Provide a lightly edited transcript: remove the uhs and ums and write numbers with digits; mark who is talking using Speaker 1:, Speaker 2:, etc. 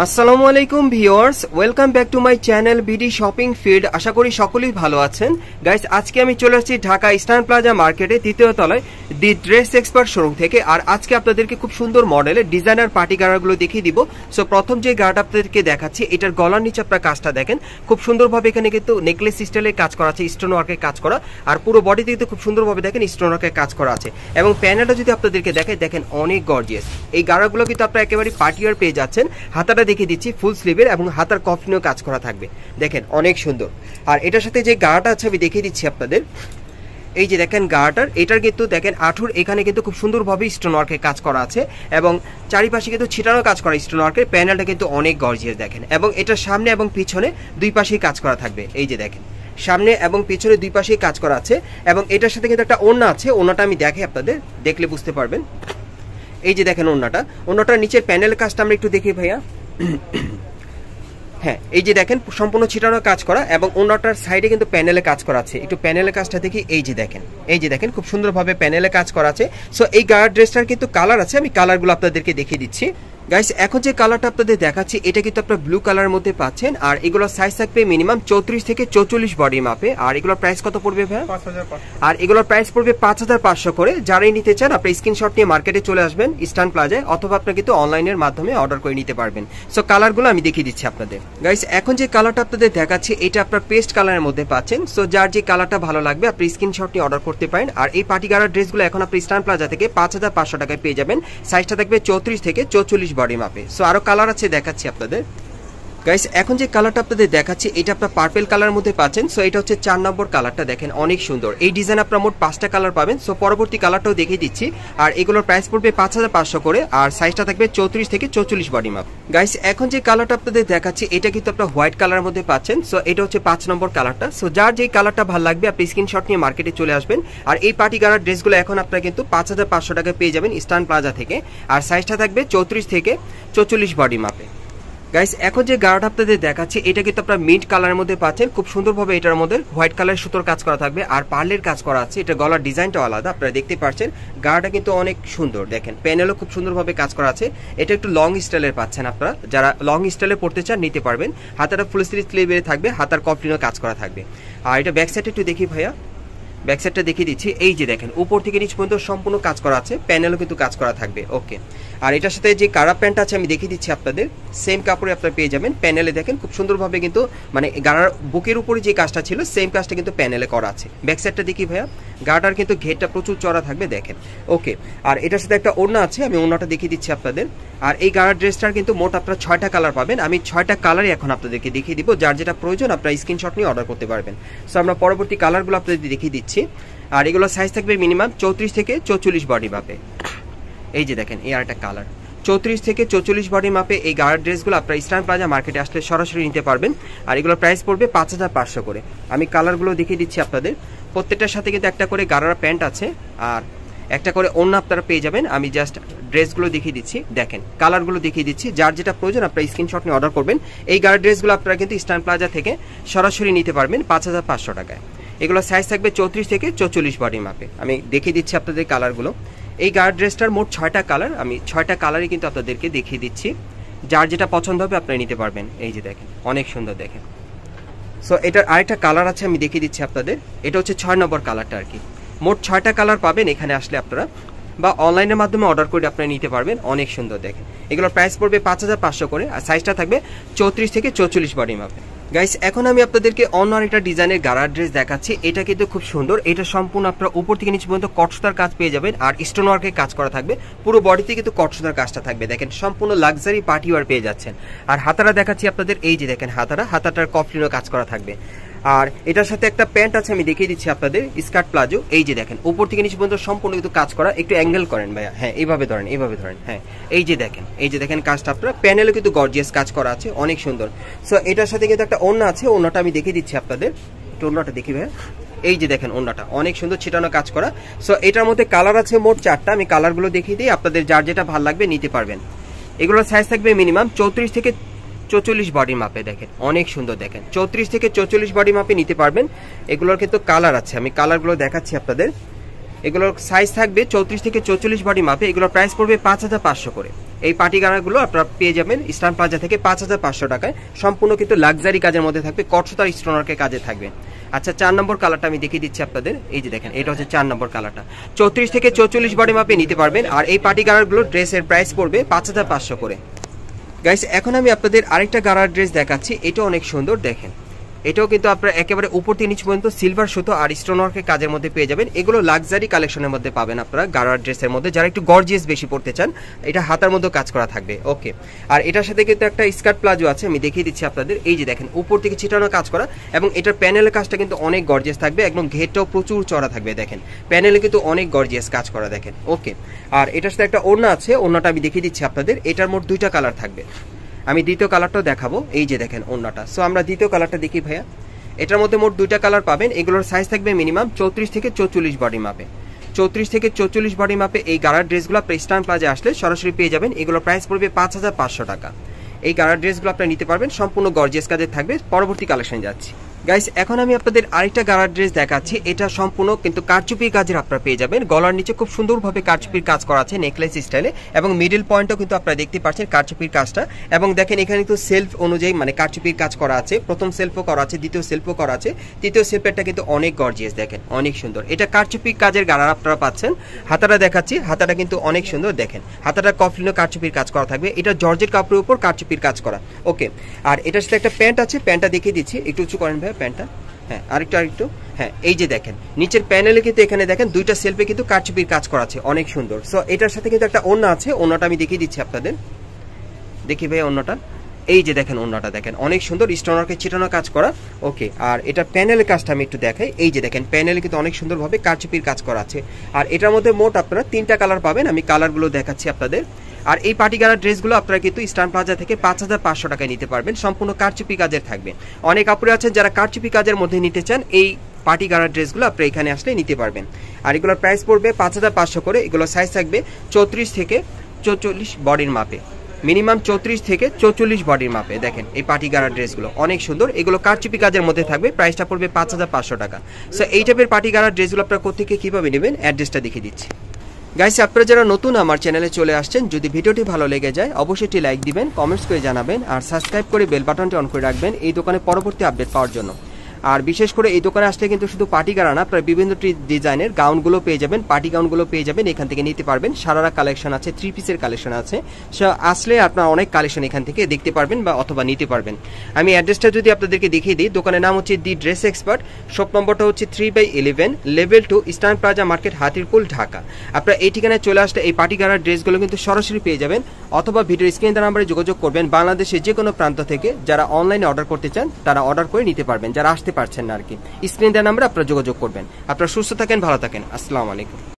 Speaker 1: আসসালামু আলাইকুম viewers, welcome back to my channel BD shopping feed. আশা করি সকলেই ভালো আছেন। গাইস, আজকে আমি চলে আসছি ঢাকা ইস্টার্ন প্লাজা মার্কেটে দ্বিতীয় তলায় দি ড্রেস এক্সপার্ট শোরুম থেকে। আর আজকে আপনাদেরকে খুব সুন্দর মডেলের ডিজাইনার পার্টি গাড়াগুলো দেখিয়ে দিব। সো প্রথম যে গাড়াটা আপনাদেরকে দেখাচ্ছি, এটার গলার নিচে আপনার কাজটা দেখেন খুব সুন্দরভাবে। এখানে কিন্তু নেকলেস স্টাইলে কাজ করা আছে, স্টোন ওয়ার্কের কাজ করা, আর পুরো বডিতে কিন্তু খুব সুন্দরভাবে দেখেন স্টোন ওয়ার্কের কাজ করা আছে। এবং প্যানেলটা যদি আপনাদেরকে দেখায়, দেখেন অনেক গর্জিয়াস। এই গাড়াগুলো কিন্তু আপনারা একেবারে পার্টি ওয়্যার পেয়ে যাচ্ছেন। হাতাটা দেখিয়ে দিচ্ছি, ফুল স্লিভের এবং হাতার কফলিনও কাজ করা থাকবে, দেখেন অনেক সুন্দর। আর এটার সাথে যে গাড়াটা আছে আমি দেখিয়ে দিচ্ছি আপনাদের। এই যে দেখেন গাড়াটার, এটার কিন্তু দেখেন আঠুর এখানে কিন্তু খুব সুন্দরভাবে স্টোন ওয়ার্কের কাজ করা আছে এবং চারিপাশে কিন্তু ছিটানো কাজ করা স্টোন ওয়ার্কের। প্যানেলটা কিন্তু অনেক গর্জিয়াস দেখেন, এবং এটার সামনে এবং পিছনে দুই পাশেই কাজ করা থাকবে। এই যে দেখেন সামনে এবং পিছনে দুই পাশেই কাজ করা আছে। এবং এটার সাথে কিন্তু একটা ওড়না আছে, ওড়নাটা আমি দেখাই আপনাদের, দেখলে বুঝতে পারবেন। এই যে দেখেন ওড়নাটার নিচের প্যানেলের কাজটা আমরা একটু দেখি ভাইয়া। হ্যাঁ, এই যে দেখেন সম্পূর্ণ ছিটানো কাজ করা এবং ওনাটার সাইডে কিন্তু প্যানেলে কাজ করা আছে। একটু প্যানেলের কাজটা দেখি। এই যে দেখেন খুব সুন্দরভাবে প্যানেলে কাজ করা আছে। সো এই গার্ড ড্রেসটার কিন্তু কালার আছে, আমি কালারগুলো আপনাদেরকে দেখিয়ে দিচ্ছি। গাইস, এখন যে কালারটা আপনাদের দেখাচ্ছি, এটা কিন্তু আপনারা ব্লু কালারের মধ্যে পাচ্ছেন। আর এগুলোর সাইজ থাকবে মিনিমাম 34 থেকে 44 বডি মাপে। আর এগুলোর প্রাইস কত পড়বে ভাই?
Speaker 2: ৫,৫০০।
Speaker 1: আর এগুলোর প্রাইস পড়বে ৫,৫০০ করে। যারাই নিতে চান আপনি স্ক্রিনশট নিয়ে মার্কেটে চলে আসবেন ইস্টার্ন প্লাজায়, অথবা আপনি কিন্তু অনলাইনের মাধ্যমে অর্ডার করে নিতে পারবেন। সো কালারগুলো আমি দেখিয়ে দিচ্ছি আপনাদের। গাইস, এখন যে কালারটা আপনাদের দেখাচ্ছি, এটা আপনার পেস্ট কালারের মধ্যে পাচ্ছেন। সো যার যে কালারটা ভালো লাগবে আপনি স্ক্রিনশট নিয়ে অর্ডার করতে পারেন। আর এই পার্টি গাড়ার ড্রেসগুলো এখন আপনি ইস্টার্ন প্লাজা থেকে ৫,৫০০ টাকায় পেয়ে যাবেন। সাইজটা থাকবে 34 থেকে 44 বডি মাপে। সো আরো কালার আছে, দেখাচ্ছি আপনাদের। গাইস, এখন যে কালারটা আপনাদের দেখাচ্ছি, এটা আপনার পার্পল কালারের মধ্যে পাচ্ছেন। সো এটা হচ্ছে 4 নম্বর কালারটা, দেখেন অনেক সুন্দর। এই ডিজাইন আপনার মোট 5টা কালার পাবেন। সো পরবর্তী কালারটাও দেখিয়ে দিচ্ছি। আর এগুলোর প্রাইস পড়বে ৫,৫০০ করে। আর সাইজটা থাকবে 34 থেকে 44 বডি মাপ। গাইস, এখন যে কালারটা আপনাদের দেখাচ্ছি, এটা কিন্তু আপনার হোয়াইট কালারের মধ্যে পাচ্ছেন। সো এটা হচ্ছে 5 নম্বর কালারটা। সো যার যেই কালারটা ভালো লাগবে আপনি স্ক্রিনশট নিয়ে মার্কেটে চলে আসবেন। আর এই পার্টি গাড়ার ড্রেসগুলো এখন আপনারা কিন্তু ৫,৫০০ টাকায় পেয়ে যাবেন ইস্টার্ন প্লাজা থেকে। আর সাইজটা থাকবে 34 থেকে 44 বডি মাপে। গাইস, এখন যে গাড়াটা আপনাদের দেখাচ্ছি, এটা কিন্তু আপনারা মিন্ট কালারের মধ্যে পাচ্ছেন। খুব সুন্দরভাবে এটার মধ্যে হোয়াইট কালারের সুতোর কাজ করা থাকবে আর পার্লের কাজ করা আছে। এটা গলার ডিজাইনটাও আলাদা, আপনারা দেখতে পাচ্ছেন। গাড়াটা কিন্তু অনেক সুন্দর, দেখেন প্যানেলও খুব সুন্দরভাবে কাজ করা আছে। এটা একটু লং স্টাইলের পাচ্ছেন আপনারা, যারা লং স্টাইলে পড়তে চান নিতে পারবেন। হাতাটা ফুল স্লিভে থাকবে, হাতার কফলিনও কাজ করা থাকবে। আর এটা ব্যাক সাইডে একটু দেখি ভাইয়া, ব্যাক সাইডটা দেখিয়ে দিচ্ছি। এই যে দেখেন উপর থেকে নিচ পর্যন্ত সম্পূর্ণ কাজ করা আছে, প্যানেলও কিন্তু কাজ করা থাকবে। ওকে, আর এটার সাথে যে কারা প্যান্ট আছে আমি দেখিয়ে দিচ্ছি আপনাদের। সেম কাপড়ে আপনারা পেয়ে যাবেন। প্যানেলে দেখেন খুব সুন্দরভাবে কিন্তু মানে গাড়ার বুকের উপরে যে কাজটা ছিল সেম কাজটা কিন্তু প্যানেলে করা আছে। ব্যাক সাইডটা দেখি ভাইয়া, গাড়ার কিন্তু ঘেরটা প্রচুর চড়া থাকবে, দেখেন। ওকে, আর এটার সাথে একটা ওড়না আছে, আমি ওড়নাটা দেখিয়ে দিচ্ছি আপনাদের। আর এই গাড়ার ড্রেসটার কিন্তু মোট আপনারা 6টা কালার পাবেন। আমি 6টা কালারই এখন আপনাদেরকে দেখিয়ে দিব। যার যেটা প্রয়োজন আপনারা স্ক্রিনশট নিয়ে অর্ডার করতে পারবেন। সো আমরা পরবর্তী কালারগুলো আপনাদের দেখিয়ে দিচ্ছি। আর এগুলো সাইজ থাকবে মিনিমাম 34 থেকে 44 বডি মাপে। এই যে দেখেন এই আরেকটা কালার, 34 থেকে 44 বডি মাপে এই গার্ড ড্রেসগুলো আপনারা ইস্টার্ন প্লাজা মার্কেটে আসলে সরাসরি নিতে পারবেন। আর এগুলোর প্রাইস পড়বে ৫,৫০০ করে। আমি কালারগুলো দেখিয়ে দিচ্ছি আপনাদের। প্রত্যেকটার সাথে কিন্তু একটা করে গাড়ার প্যান্ট আছে আর একটা করে ওড়না আপনারা পেয়ে যাবেন। আমি জাস্ট ড্রেসগুলো দেখিয়ে দিচ্ছি, দেখেন কালারগুলো দেখিয়ে দিচ্ছি। যার যেটা প্রয়োজন আপনারা স্ক্রিনশট নিয়ে অর্ডার করবেন। এই গার্ড ড্রেসগুলো আপনারা কিন্তু ইস্টার্ন প্লাজা থেকে সরাসরি নিতে পারবেন ৫,৫০০ টাকায়। এগুলো সাইজ থাকবে 34 থেকে 44 বডি মাপে। আমি দেখিয়ে দিচ্ছি আপনাদের কালারগুলো। এই গার্ড ড্রেসটার মোট 6টা কালার, আমি 6টা কালারই কিন্তু আপনাদেরকে দেখিয়ে দিচ্ছি। যার যেটা পছন্দ হবে আপনারা নিতে পারবেন। এই যে দেখেন অনেক সুন্দর, দেখেন। সো এটার আরেকটা কালার আছে, আমি দেখিয়ে দিচ্ছি আপনাদের। এটা হচ্ছে 6 নম্বর কালারটা আর কি। মোট 6টা কালার পাবেন এখানে আসলে আপনারা, বা অনলাইনের মাধ্যমে অর্ডার করে আপনারা নিতে পারবেন। অনেক সুন্দর, দেখেন। এগুলোর প্রাইস পড়বে ৫,৫০০ করে। আর সাইজটা থাকবে 34 থেকে 44 বডি মাপে। গাইস, এখন আমি আপনাদেরকে অন্য আরেকটা ডিজাইনের গাড়ার ড্রেস দেখাচ্ছি। এটা কিন্তু খুব সুন্দর। এটা সম্পূর্ণ আপনারা উপর থেকে নিচ পর্যন্ত কটসুতার কাজ পেয়ে যাবেন আর স্টোন ওয়ার্কের কাজ করা থাকবে। পুরো বডিতে কিন্তু কটসুতার কাজটা থাকবে, দেখেন সম্পূর্ণ লাক্সারি পার্টি ওয়্যার পেয়ে যাচ্ছেন। আর হাতারা দেখাচ্ছি আপনাদের। এই যে দেখেন হাতাটার কফলিনও কাজ করা থাকবে। আর এটার সাথে একটা প্যান্ট আছে, আমি দেখিয়ে দিচ্ছি আপনাদের, স্কার্ট প্লাজো। এই যে দেখেন উপর থেকে নিচ পর্যন্ত সম্পূর্ণ কিন্তু কাজ করা। একটু অ্যাঙ্গেল করেন ভাইয়া, হ্যাঁ এইভাবে ধরেন, এইভাবে ধরেন। হ্যাঁ, এই যে দেখেন কাজটা আপনারা, প্যানেলে কিন্তু গর্জিয়াস কাজ করা আছে, অনেক সুন্দর। সো এটার সাথে কিন্তু একটা ওড়না আছে, ওড়নাটা আমি দেখিয়ে দিচ্ছি আপনাদের। একটু ওড়নাটা দেখি ভাইয়া। এই যে দেখেন ওড়নাটা অনেক সুন্দর ছিটানো কাজ করা। সো এটার মধ্যে কালার আছে মোট 4টা। আমি কালারগুলো দেখিয়ে দিই, আপনাদের যার যেটা ভালো লাগবে নিতে পারবেন। এগুলোর সাইজ থাকবে মিনিমাম 34 থেকে 44 বডি মাপে, দেখেন অনেক সুন্দর, দেখেন 34 থেকে 44 বডি মাপে নিতে পারবেন। এগুলোর কিন্তু কালার আছে, আমি কালারগুলো দেখাচ্ছি আপনাদের। এগুলোর সাইজ থাকবে 34 থেকে 44 বডি মাপে। এগুলোর প্রাইস পড়বে 5500 করে। এই পার্টি গানারগুলো আপনারা পেয়ে যাবেন ইস্টার্ন প্লাজা থেকে 5500 টাকায়। সম্পূর্ণ কিন্তু লাক্সারি কাজের মধ্যে থাকবে, কটসুতার স্টোনওয়ার্কের কাজে থাকবে। আচ্ছা 4 নম্বর কালারটা আমি দেখিয়ে দিচ্ছি আপনাদের। এই যে দেখেন, এটা হচ্ছে 4 নম্বর কালারটা। 34 থেকে 44 বডি মাপে নিতে পারবেন। আর এই পার্টি গানারগুলোর ড্রেসের প্রাইস পড়বে 5500 করে। গাইস এখন আমি আপনাদের আরেকটা গারার ড্রেস দেখাচ্ছি। এটা অনেক সুন্দর, দেখেন। এটাও কিন্তু আপনারা একেবারে উপর থেকে নিচ পর্যন্ত সিলভার সুতো আর স্টোনওয়ার্কের কাজের মধ্যে পেয়ে যাবেন। এগুলো লাক্সারি কালেকশনের মধ্যে পাবেন আপনারা গারার ড্রেসের মধ্যে, যারা একটু গর্জিয়াস বেশি পড়তে চান। এটা হাতার মধ্যে কাজ করা থাকবে, ওকে। আর এটার সাথে কিন্তু একটা স্কার্ট প্লাজো আছে, আমি দেখিয়ে দিচ্ছি আপনাদের। এই যে দেখেন, উপর থেকে ছিটানো কাজ করা, এবং এটার প্যানেলের কাজটা কিন্তু অনেক গর্জিয়াস থাকবে, একদম ঘেরটাও প্রচুর চড়া থাকবে। দেখেন প্যানেলে কিন্তু অনেক গর্জিয়াস কাজ করা, দেখেন, ওকে। আর এটার সাথে একটা ওড়না আছে, ওড়নাটা আমি দেখিয়ে দিচ্ছি আপনাদের। এটার মোট 2টা কালার থাকবে, আমি দ্বিতীয় কালারটাও দেখাবো। এই যে দেখেন ওড়নাটা। সো আমরা দ্বিতীয় কালারটা দেখি ভাইয়া। এটার মধ্যে মোট 2টা কালার পাবেন। এগুলোর সাইজ থাকবে মিনিমাম 34 থেকে 44 বডি মাপে। 34 থেকে 44 বডি মাপে এই গারার ড্রেসগুলো ইস্টার্ন প্লাজা আসলে সরাসরি পেয়ে যাবেন। এগুলোর প্রাইস পড়বে 5500 টাকা। এই গারার ড্রেসগুলো আপনারা নিতে পারবেন, সম্পূর্ণ গর্জিয়াস কাজের থাকবে। পরবর্তী কালেকশন যাচ্ছি। গাইস এখন আমি আপনাদের আরেকটা গারার ড্রেস দেখাচ্ছি। এটা সম্পূর্ণ কিন্তু কারচুপির কাজের আপনারা পেয়ে যাবেন। গলার নিচে খুব সুন্দরভাবে কারচুপির কাজ করা আছে নেকলেস স্টাইলে, এবং মিডল পয়েন্টও কিন্তু আপনারা দেখতে পাচ্ছেন কারচুপির কাজটা। এবং দেখেন এখানে কিন্তু সেলফ অনুযায়ী মানে কারচুপির কাজ করা আছে। প্রথম সেলফও করা আছে, দ্বিতীয় সেলফও করা আছে, তৃতীয় সেলফেরটা কিন্তু অনেক গর্জিয়াস, দেখেন অনেক সুন্দর। এটা কারচুপির কাজের গারার আপনারা পাচ্ছেন। হাতাটা দেখাচ্ছি, হাতাটা কিন্তু অনেক সুন্দর, দেখেন হাতাটা কফলিনও কারচুপির কাজ করা থাকবে। এটা জর্জেট কাপড়ের উপর কারচুপির কাজ করা, ওকে। আর এটার সাথে একটা প্যান্ট আছে, প্যান্টটা দেখিয়ে দিচ্ছি। একটু উঁচু করেন ভাই প্যান্টটা, হ্যাঁ আরেকটু, হ্যাঁ। এই যে দেখেন নিচের প্যানেলে কিন্তু এখানে দেখেন 2টা সেলফে কিন্তু কারচুপির কাজ করা আছে, অনেক সুন্দর। সো এটার সাথে কিন্তু একটা ওড়না আছে, ওড়নাটা আমি দেখিয়ে দিচ্ছি আপনাদের। দেখি ভাই ওড়নাটা, এই যে দেখেন ওড়নাটা দেখেন অনেক সুন্দর, স্টোনওয়ার্কের ছিটানো কাজ করা, ওকে। আর এটা প্যানেলের কাজটা আমি একটু দেখাই। এই যে দেখেন প্যানেলে কিন্তু অনেক সুন্দরভাবে কারচুপির কাজ করা আছে। আর এটার মধ্যে মোট আপনারা 3টা কালার পাবেন, আমি কালারগুলো দেখাচ্ছি আপনাদের। আর এই পার্টি গারার ড্রেসগুলো আপনারা কিন্তু ইস্টার্ন প্লাজা থেকে 5500 টাকায় নিতে পারবেন, সম্পূর্ণ কারচুপি কাজের থাকবে। অনেক আপুরে আছেন যারা কারচুপি কাজের মধ্যে নিতে চান, এই পার্টি গারার ড্রেসগুলো আপনারা এখানে আসলে নিতে পারবেন। আর এগুলোর প্রাইস পড়বে 5500 করে। এগুলো সাইজ থাকবে 34 থেকে 44 বডির মাপে, মিনিমাম 34 থেকে 44 বডির মাপে। দেখেন এই পার্টি গারার ড্রেসগুলো অনেক সুন্দর, এগুলো কারচুপি কাজের মধ্যে থাকবে। প্রাইসটা পড়বে 5500 টাকা। সো এই টাইপের পার্টি গারার ড্রেসগুলো আপনারা কোথেকে কিভাবে নেবেন অ্যাড্রেসটা দেখিয়ে দিচ্ছি। গাইস আপনারা যারা নতুন আমার চ্যানেলে চলে আসছেন, যদি ভিডিওটি ভালো লেগে যায় অবশ্যই একটি লাইক দিবেন, কমেন্টস করে জানাবেন, আর সাবস্ক্রাইব করে বেল বাটনটি অন করে রাখবেন এই দোকানে পরবর্তী আপডেট পাওয়ার জন্য। আর বিশেষ করে এই দোকানে আসলে কিন্তু শুধু পার্টি গারা না, আপনারা বিভিন্ন ডিজাইনের গাউনগুলো পেয়ে যাবেন, পার্টি গাউনগুলো পেয়ে যাবেন, এখান থেকে নিতে পারবেন। সারারা কালেকশন আছে, 3 পিসের কালেকশন আছে। সো আসলে আপনারা অনেক কালেকশন এখান থেকে দেখতে পারবেন বা অথবা নিতে পারবেন। আমি অ্যাড্রেসটা যদি আপনাদেরকে দেখিয়ে দিই, দোকানের নাম হচ্ছে দি ড্রেস এক্সপার্ট, শপ নম্বরটা হচ্ছে 3/11 level 2 eastern plaza market, Hatirpul, Dhaka. আপনারা এই ঠিকানায় চলে আসলে এই পার্টি গারার ড্রেসগুলো কিন্তু সরাসরি পেয়ে যাবেন, অথবা ভিডিওর স্ক্রিন নাম্বারে যোগাযোগ করবেন। বাংলাদেশের যে কোনো প্রান্ত থেকে যারা অনলাইনে অর্ডার করতে চান তারা অর্ডার করে নিতে পারবেন, যারা আসতে পারছেন না আর কি। স্ক্রিন দেওয়া নাম্বারে আপনারা যোগাযোগ করবেন। আপনারা সুস্থ থাকেন, ভালো থাকেন, আসসালামু আলাইকুম।